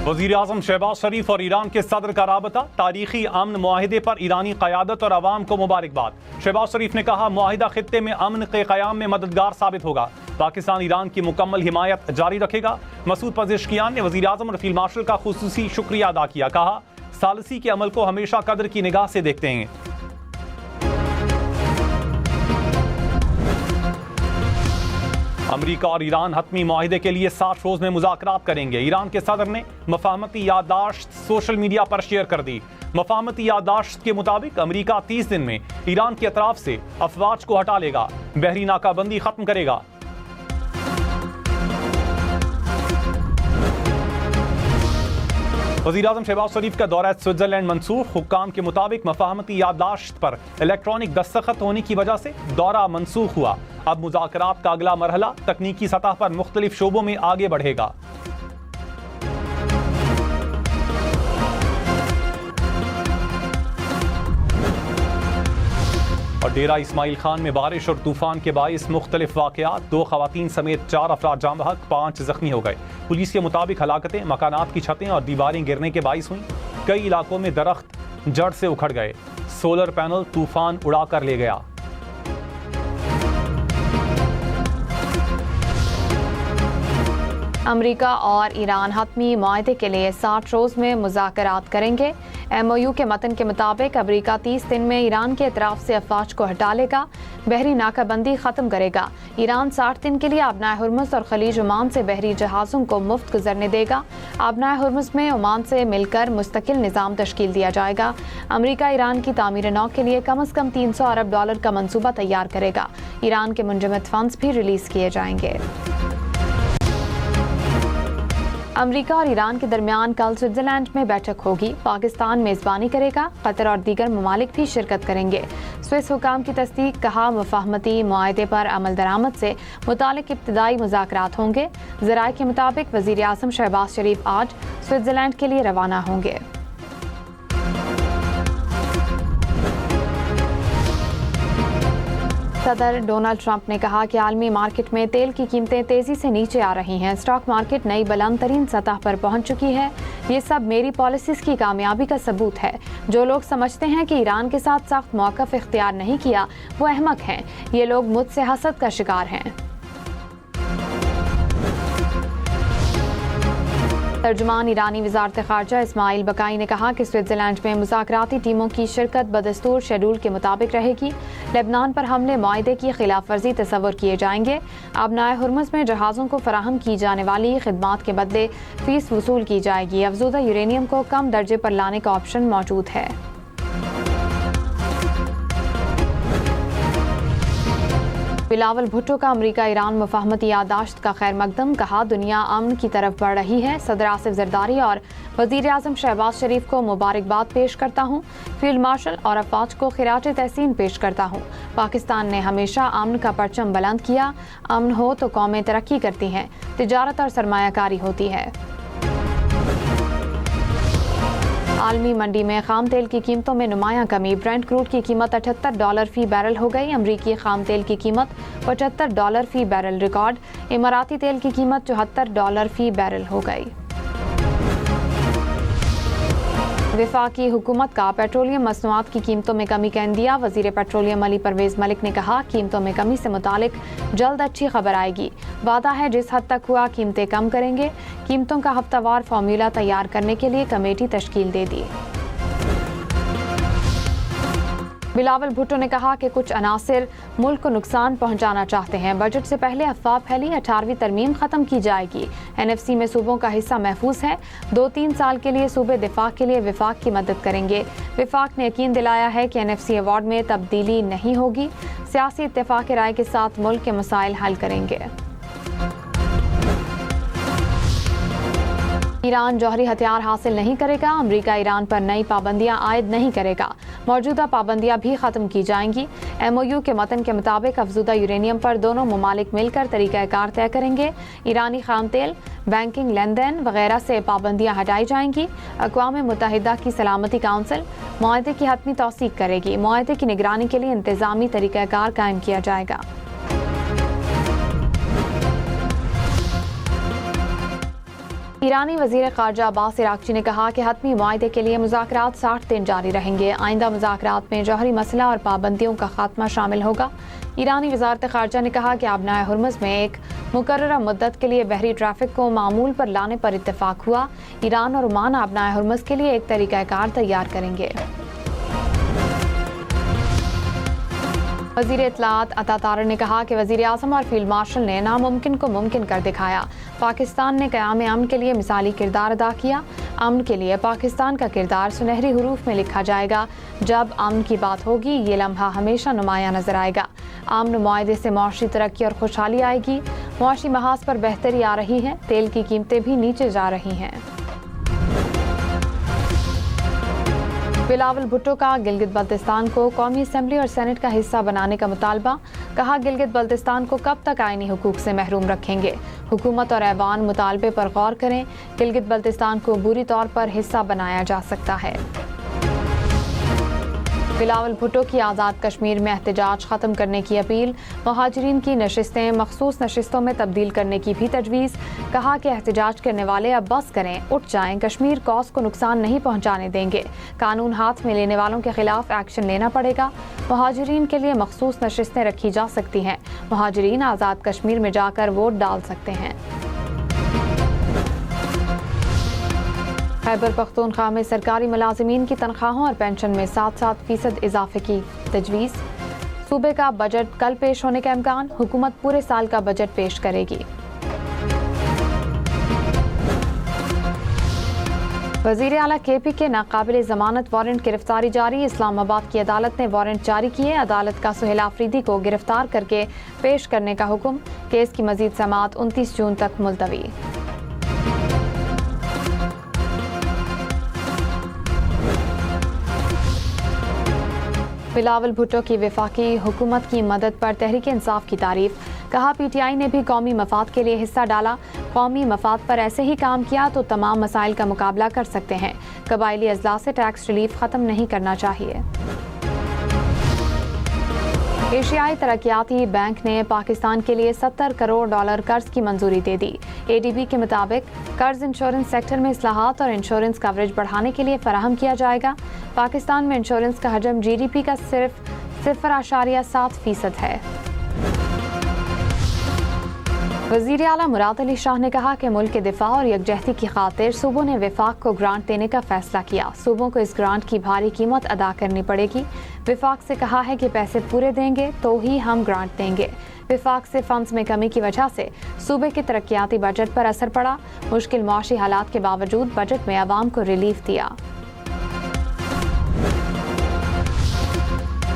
वज़ीर-ए-आज़म शहबाज शरीफ और ईरान के सदर का राबता, तारीखी अमन मुआहिदे पर ईरानी क़यादत और अवाम को मुबारकबाद। शहबाज शरीफ ने कहा, मुआहिदा खित्ते में अमन के क़याम में मददगार साबित होगा। पाकिस्तान ईरान की मुकम्मल हिमायत जारी रखेगा। मसूद पज़ेश्कियान ने वज़ीर-ए-आज़म और फील्ड मार्शल का खुसूसी शुक्रिया अदा किया। कहा, सालसी के अमल को हमेशा कदर की निगाह से देखते हैं। अमरीका और ईरान हतमी मुआहिदे के लिए 60 रोज में मुज़ाकरात करेंगे। ईरान के सदर ने मफाहमती याददाश्त सोशल मीडिया पर शेयर कर दी। मफाहमती याददाश्त के मुताबिक अमरीका 30 दिन में ईरान की अतराफ से अफवाज को हटा लेगा, बहरी नाकाबंदी खत्म करेगा। वज़ीर-ए-आज़म शहबाज शरीफ का दौरा स्विट्जरलैंड मनसूख। हुक्काम के मुताबिक मफाहमती याददाश्त पर इलेक्ट्रॉनिक दस्तखत होने की वजह से दौरा मनसूख हुआ। अब मुज़ाकरात का अगला मरहला तकनीकी सतह पर मुख्तलिफ शोबों में आगे बढ़ेगा। और डेरा इस्माइल खान में बारिश और तूफान के बाइस मुख्तलिफ वाक़यात, 2 ख़वातीन समेत 4 अफराद जाम बहक, 5 जख्मी हो गए। पुलिस के मुताबिक हलाकतें मकानात की छतें और दीवारें गिरने के बाइस हुई। कई इलाकों में दरख्त जड़ से उखड़ गए। सोलर पैनल तूफान उड़ा कर ले गया। अमरीका और ईरान हतमी मुआहदे के लिए 60 रोज़ में मुज़ाकरात करेंगे। MOU के मतन के मुताबिक अमरीका 30 दिन में ईरान के अतराफ से अफवाज को हटा लेगा, बहरी नाकाबंदी ख़त्म करेगा। ईरान 60 दिन के लिए आबनाए हुर्मुज़ और खलीज ओमान से बहरी जहाज़ों को मुफ्त गुजरने देगा। आबनाए हुर्मुज़ में ओमान से मिलकर मुस्तकिल निज़ाम तश्कील दिया जाएगा। अमरीका ईरान की तामीर नौ के लिए कम अज़ कम $300 अरब का मनसूबा तैयार करेगा। ईरान के मुंजमद फंड्स भी रिलीज़ किए जाएंगे। अमरीका और ईरान के दरमियान कल स्विट्जरलैंड में बैठक होगी। पाकिस्तान मेज़बानी करेगा। कतर और दीगर ममालिक भी शिरकत करेंगे। स्विस हुकाम की तस्दीक। कहा, मुफाहमती मुआहदे पर अमल दरामद से मुतालिक इब्तदाई मुज़ाकरात होंगे। ज़राए के मुताबिक वज़ीर-ए-आज़म शहबाज शरीफ आज स्विट्जरलैंड के लिए रवाना होंगे। सदर डोनाल्ड ट्रंप ने कहा कि आलमी मार्केट में तेल की कीमतें तेजी से नीचे आ रही हैं। स्टॉक मार्केट नई बुलंद तरीन सतह पर पहुंच चुकी है। ये सब मेरी पॉलिसीज की कामयाबी का सबूत है। जो लोग समझते हैं कि ईरान के साथ सख्त मौक़िफ़ इख्तियार नहीं किया, वो अहमक हैं। ये लोग मुझसे हसद का शिकार हैं। तर्जुमान ईरानी वज़ारत ख़ारजा इस्माइल बकाई ने कहा कि स्विट्ज़रलैंड में मुज़ाकराती टीमों की शिरकत बदस्तूर शेड्यूल के मुताबिक रहेगी। लेबनान पर हमले मुआहदे की खिलाफ वर्जी तस्वुर किए जाएंगे। आबनाए हुर्मुज़ में जहाज़ों को फराहम की जाने वाली खिदमात के बदले फ़ीस वसूल की जाएगी। अफज़ूदा यूरेनियम को कम दर्जे पर लाने का ऑप्शन मौजूद है। बिलावल भुट्टो का अमरीका ईरान मुफाहमती याददाश्त का खैर मकदम। कहा, दुनिया अमन की तरफ बढ़ रही है। सदर आसिफ जरदारी और वज़ीर-ए-आज़म शहबाज शरीफ को मुबारकबाद पेश करता हूँ। फील्ड मार्शल और अफवाज को खिराज तहसीन पेश करता हूँ। पाकिस्तान ने हमेशा अमन का परचम बुलंद किया। अमन हो तो कौमें तरक्की करती हैं, तिजारत और सरमायाकारी होती है। आलमी मंडी में खाम तेल की कीमतों में नुमायां कमी। ब्रेंट क्रूड की कीमत $78 फी बैरल हो गई। अमरीकी खाम तेल की कीमत $75 फी बैरल रिकॉर्ड। इमाराती तेल की कीमत $74 फी बैरल हो गई। वफाकी हुकूमत का पेट्रोलियम मसनूआत की कीमतों में कमी का इंदिया। वज़ीर पेट्रोलियम अली परवेज़ मलिक ने कहा, कीमतों में कमी से मुतालिक जल्द अच्छी खबर आएगी। वादा है जिस हद तक हुआ कीमतें कम करेंगे। कीमतों का हफ्तावार फार्मूला तैयार करने के लिए कमेटी तश्कील दे दी। बिलावल भुट्टो ने कहा कि कुछ अनासिर मुल्क को नुकसान पहुंचाना चाहते हैं। बजट से पहले अफवाह फैली, 18वीं तरमीम खत्म की जाएगी। NFC में सूबों का हिस्सा महफूज है। 2-3 साल के लिए सूबे दिफा के लिए विफाक की मदद करेंगे। विफाक ने यकीन दिलाया है कि NFC अवार्ड में तब्दीली नहीं होगी। सियासी इत्तेफाक राय के साथ मुल्क के मसाइल हल करेंगे। ईरान जौहरी हथियार हासिल नहीं करेगा। अमरीका ईरान पर नई पाबंदियां आयद नहीं करेगा। मौजूदा पाबंदियां भी खत्म की जाएंगी। MOU के मतन के मुताबिक अफज़ूदा यूरेनियम पर दोनों ममालिक मिलकर तरीक़ाकार तय करेंगे। ईरानी खाम तेल, बैंकिंग लेन देन वगैरह से पाबंदियां हटाई जाएंगी। अक़वाम मुत्तहिदा की सलामती काउंसिल मुआहदे की हतमी तौसीक करेगी। मुआहदे की निगरानी के लिए इंतज़ामी तरीक़ाकार कायम किया जाएगा। ईरानी वज़ीर ख़ारजा अब्बास इराक़ची ने कहा कि हतमी मुआहदे के लिए मुज़ाकरात 60 दिन जारी रहेंगे। आइंदा मुज़ाकरात में जौहरी मसला और पाबंदियों का खात्मा शामिल होगा। ईरानी वज़ारत ख़ारजा ने कहा कि आबनाए हुर्मुज़ में एक मुकर्ररा मुद्दत के लिए बहरी ट्रैफिक को मामूल पर लाने पर इत्तेफाक हुआ। ईरान और ओमान आबनाए हुर्मुज़ के लिए एक तरीक़ाकार तैयार करेंगे। वज़ीर इत्तलात अता तारर ने कहा कि वज़ीर आज़म और फील्ड मार्शल ने नामुमकिन को मुमकिन कर दिखाया। पाकिस्तान ने क़याम अमन के लिए मिसाली किरदार अदा किया। अमन के लिए पाकिस्तान का किरदार सुनहरी हरूफ में लिखा जाएगा। जब अमन की बात होगी ये लम्हा हमेशा नुमाया नजर आएगा। अमन मुआहदे से मुआशी तरक्की और खुशहाली आएगी। मुआशी महाज पर बेहतरी आ रही है। तेल की कीमतें भी नीचे जा रही हैं। बिलावल भुट्टो का गिलगित बल्तिस्तान को कौमी असम्बली और सेनेट का हिस्सा बनाने का मुतालबा। कहा गिलगित बल्तिस्तान को कब तक आईनी हुकूक से महरूम रखेंगे। हुकूमत और ऐवान मुतालबे पर गौर करें। गिलगित बल्तिस्तान को बुरी तौर पर हिस्सा बनाया जा सकता है। बिलावल भुट्टो की आज़ाद कश्मीर में एहतजाज ख़त्म करने की अपील। मुहाजिरीन की नशिस्तें मखसूस नशिस्तों में तब्दील करने की भी तजवीज़। कहा कि एहतजाज करने वाले अब बस करें, उठ जाएं। कश्मीर कौस को नुकसान नहीं पहुँचाने देंगे। कानून हाथ में लेने वालों के खिलाफ एक्शन लेना पड़ेगा। मुहाजिरीन के लिए मखसूस नशिस्तें रखी जा सकती हैं। मुहाजिरीन आज़ाद कश्मीर में जाकर वोट डाल सकते हैं। खैबर पख्तूनख्वा में सरकारी मुलाजिमीन की तनख्वाहों और पेंशन में 7% इजाफे की तजवीज़। सूबे का बजट कल पेश होने का इम्कान। हुकूमत पूरे साल का बजट पेश करेगी। वज़ीर आला KP के नाकाबिल ज़मानत वारंट गिरफ्तारी जारी। इस्लामाबाद की अदालत ने वारंट जारी किए। अदालत का सुहेल आफरीदी को गिरफ्तार करके पेश करने का हुक्म। केस की मजीद समाअत 29 जून तक मुलतवी। बिलावल भुट्टो की वफाकी हुकूमत की मदद पर तहरीक इंसाफ की तारीफ। कहा PTI ने भी कौमी मफाद के लिए हिस्सा डाला। कौमी मफाद पर ऐसे ही काम किया तो तमाम मसाइल का मुकाबला कर सकते हैं। कबायली अजला से टैक्स रिलीफ ख़त्म नहीं करना चाहिए। एशियाई तरक्याती बैंक ने पाकिस्तान के लिए $70 करोड़ कर्ज की मंजूरी दे दी। ADB के मुताबिक कर्ज इंश्योरेंस सेक्टर में इस्लाहात और इंश्योरेंस कवरेज बढ़ाने के लिए फराहम किया जाएगा। पाकिस्तान में इंश्योरेंस का हजम GDP का सिर्फ 0.7% है। वज़ीर आला मुराद अली शाह ने कहा कि मुल्क के दिफा और यकजहती की खातिर सूबों ने विफाक को ग्रांट देने का फैसला किया। सूबों को इस ग्रांट की भारी कीमत अदा करनी पड़ेगी। विफाक से कहा है कि पैसे पूरे देंगे तो ही हम ग्रांट देंगे। विफाक से फंड्स में कमी की वजह से सूबे के तरक्याती बजट पर असर पड़ा। मुश्किल मुआशी हालात के बावजूद बजट में आवाम को रिलीफ दिया।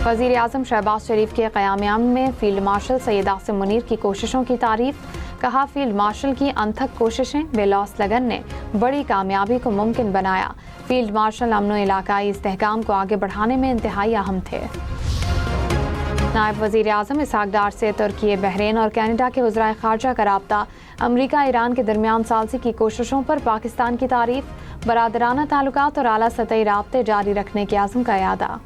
वज़ीर आज़म शहबाज शरीफ के क़याम अमन में फील्ड मार्शल सैयद आसिम मुनीर की कोशिशों की तारीफ। कहा फील्ड मार्शल की अनथक कोशिशें बेलौस लगन ने बड़ी कामयाबी को मुमकिन बनाया। फील्ड मार्शल अमन और इलाकाई इस्तेहकाम को आगे बढ़ाने में इंतहाई अहम थे। नायब वज़ीर आज़म इसहाक डार से तुर्की, बहरीन और कनाडा के वज़राए ख़ारजा का राब्ता। अमरीका ईरान के दरमियान सालसी की कोशिशों पर पाकिस्तान की तारीफ। बरादराना ताल्लुकात और आला सतही राब्ते जारी रखने के आज़म का यादा।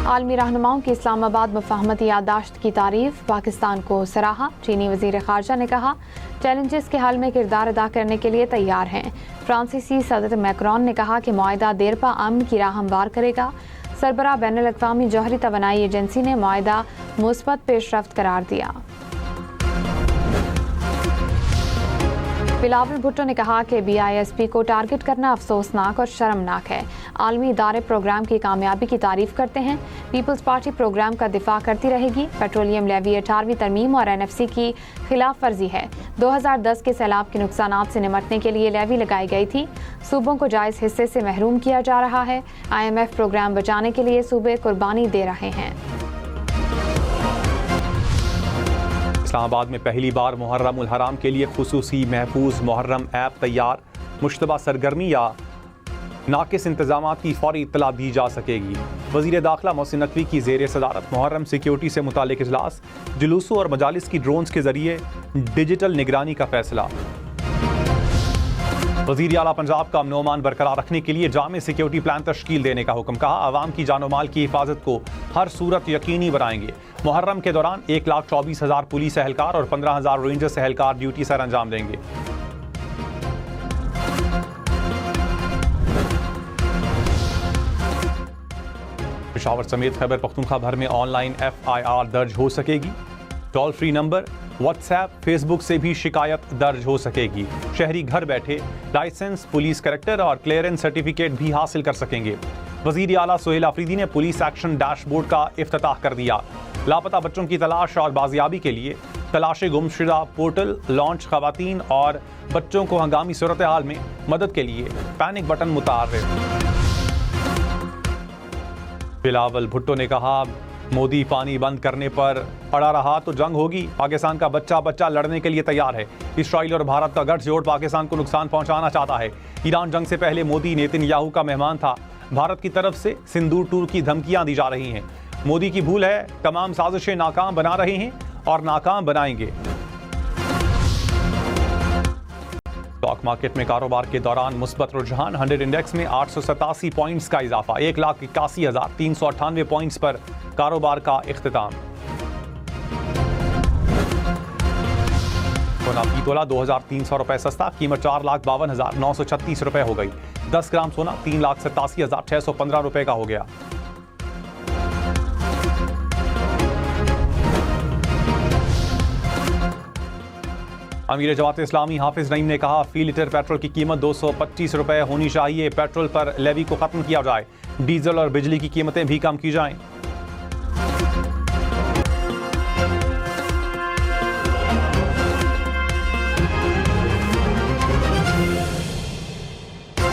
आलमी रहनुमाओं की इस्लामाबाद मुफाहमती याददाश्त की तारीफ। पाकिस्तान को सराहा। चीनी वज़ीर ख़ारजा ने कहा चैलेंजेस के हल में किरदार अदा करने के लिए तैयार हैं। फ्रांसीसी सदर मैक्रोन ने कहा कि मुआहिदा देरपा अमन की राह हमवार करेगा। सरबराह बैनुल-अक़वामी जौहरी तवानाई एजेंसी ने मुआहिदा मुस्बत पेशरफ्त करार दिया। बिलावल भुट्टो ने कहा कि BISP को टारगेट करना अफसोसनाक और शर्मनाक है। आलमी इदारे प्रोग्राम की कामयाबी की तारीफ करते हैं। पीपल्स पार्टी प्रोग्राम का दिफा करती रहेगी। पेट्रोलियम लेवी 18वीं तरमीम और NFC की खिलाफ वर्जी है। 2010 के सैलाब के नुकसानात से निमटने के लिए लेवी लगाई गई थी। सूबों को जायज़ हिस्से से महरूम किया जा रहा है। IMF प्रोग्राम बचाने के लिए सूबे कुर्बानी दे रहे हैं। इस्लामाबाद में पहली बार मुहर्रम उल हराम के लिए खुसूसी महफूज मुहर्रम ऐप तैयार। मुश्तबा सरगर्मी या नाकिस इंतजामात की फौरी इत्तला दी जा सकेगी। वज़ीर दाखिला मोहसिन नकवी की ज़ेर सदारत मुहर्रम सिक्योरिटी से मुतालिक इजलास। जुलूसों और मजालिस की ड्रोन्स के जरिए डिजिटल निगरानी का फैसला। वज़ीर आला पंजाब का अमन बरकरार रखने के लिए जामे सिक्योरिटी प्लान तश्कील देने का हुक्म। कहा, आवाम की जानो माल की हिफाजत को हर सूरत यकीनी बनाएंगे। मुहर्रम के दौरान 1,24,000 पुलिस एहलकार और 15,000 रेंजर्स एहलकार ड्यूटी सर अंजाम देंगे। पेशावर समेत खैबर पख्तूनख्वा भर में ऑनलाइन FIR दर्ज हो सकेगी। Toll free number, WhatsApp, Facebook से भी शिकायत दर्ज हो सकेगी। शहरी घर बैठे लाइसेंस, पुलिस कैरेक्टर और क्लियरेंस सर्टिफिकेट भी हासिल कर सकेंगे। वज़ीर आला सोहेल आफरीदी ने पुलिस एक्शन डैशबोर्ड का इफ्तिताह कर दिया। लापता बच्चों की तलाश और बाजियाबी के लिए तलाश गुमशुदा पोर्टल लॉन्च, खवातीन और बच्चों को हंगामी सूरत हाल में मदद के लिए पैनिक बटन मुतारिफ। बिलावल भुट्टो ने कहा, मोदी पानी बंद करने पर अड़ा रहा तो जंग होगी। पाकिस्तान का बच्चा लड़ने के लिए तैयार है। इस्राइल और भारत का गठजोड़ पाकिस्तान को नुकसान पहुंचाना चाहता है। ईरान जंग से पहले मोदी नेतन्याहू का मेहमान था। भारत की तरफ से सिंदूर टूर की धमकियां दी जा रही हैं। मोदी की भूल है, तमाम साजिशें नाकाम बना रहे हैं और नाकाम बनाएंगे। स्टॉक मार्केट में कारोबार के दौरान मुस्बत रुझान। 100 इंडेक्स में 887 पॉइंट्स का इजाफा। 1,81,398 पॉइंट्स पर कारोबार का इख्तिताम। सोना फी तोला 2,300 रुपए सस्ता, कीमत 4,52,936 रुपए हो गई। 10 ग्राम सोना 3,87,615 रुपए का हो गया। अमीर जमात इस्लामी हाफिज नईम ने कहा, फी लीटर पेट्रोल की कीमत 225 रुपए होनी चाहिए। पेट्रोल पर लेवी को खत्म किया जाए। डीजल और बिजली की कीमतें भी कम की जाएं।